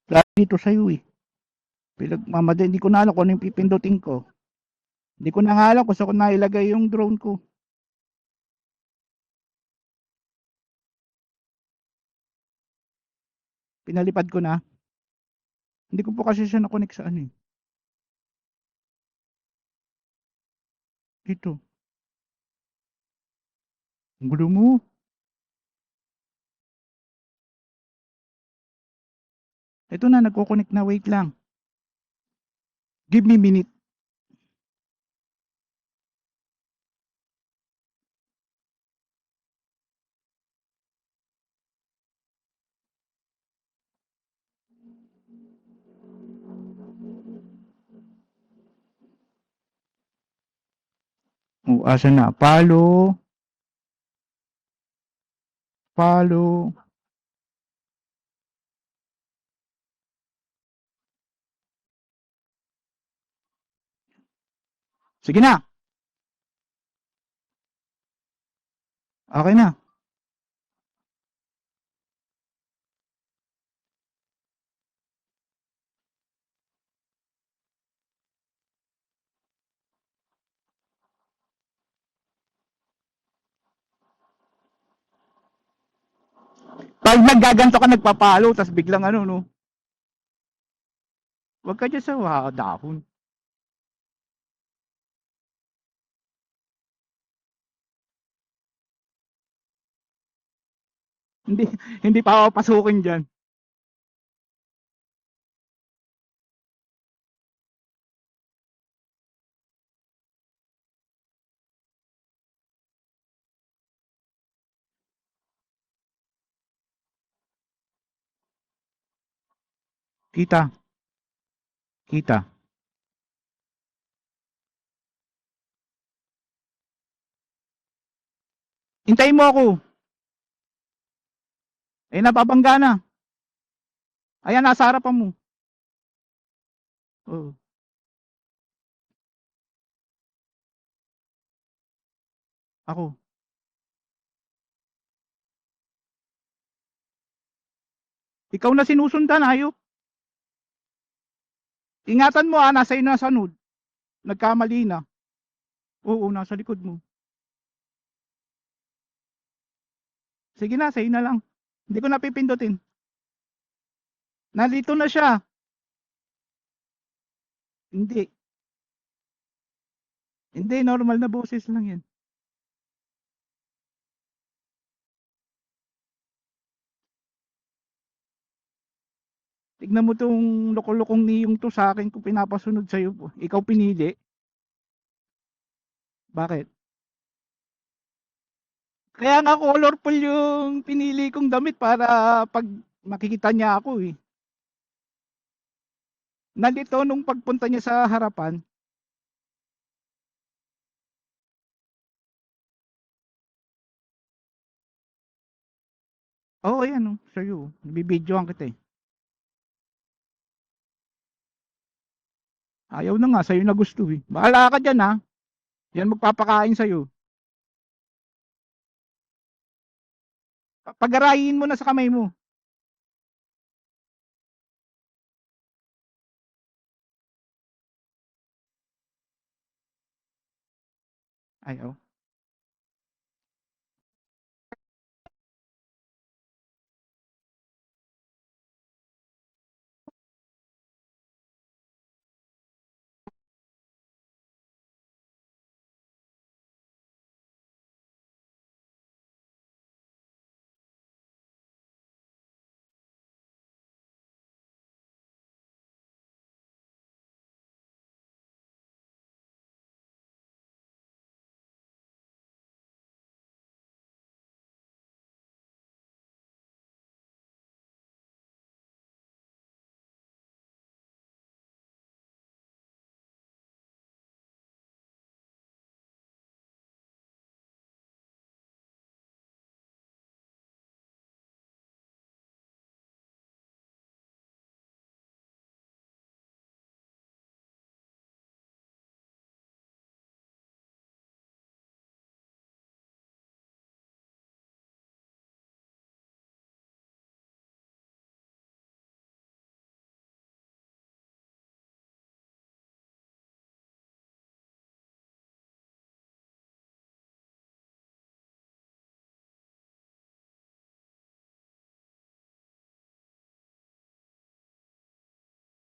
Lalo dito sa'yo eh. Pinagmamadali, hindi ko na alam kung ano yung pipindutin ko. Hindi ko na nga alam kung saan ko nailagay yung drone ko. Pinalipad ko na. Hindi ko po kasi siya na-connect sa ano eh. Dito. Ang gulo mo. Ito na, nagko-connect na. Wait lang. Give me minute. Oh, asa na? Follow. Follow. Sige na. Okay na. Pag naggaganto ka nagpapalo, tas biglang ano no. Huwag ka dyan sa dahon. Hindi, hindi pa ako pasukin dyan. Kita. Kita. Hintayin mo ako. Eh, napabangga na. Ayan, nasa harapan mo. Oh. Ako. Ikaw na sinusundan, hayop. Ingatan mo nasa iyo na sunod. Nagkamali na. Oo, nasa likod mo. Sige na, sa'yo na lang. Hindi ko napipindutin. Nandito na siya. Hindi. Hindi, normal na boses lang yan. Tignan mo tong loko-lokong niyong to sa akin kung pinapasunod sa'yo. Ikaw pinili. Bakit? Kaya nga colorful yung pinili kong damit para pag makikita niya ako eh. Nandito nung pagpunta niya sa harapan. Oo, ayan oh, sa'yo. Nabibidyoan kita eh. Ayaw na nga, sa'yo na gusto eh. Bahala ka dyan ha. Yan magpapakain sa'yo. Pagarayin mo na sa kamay mo. Ayaw.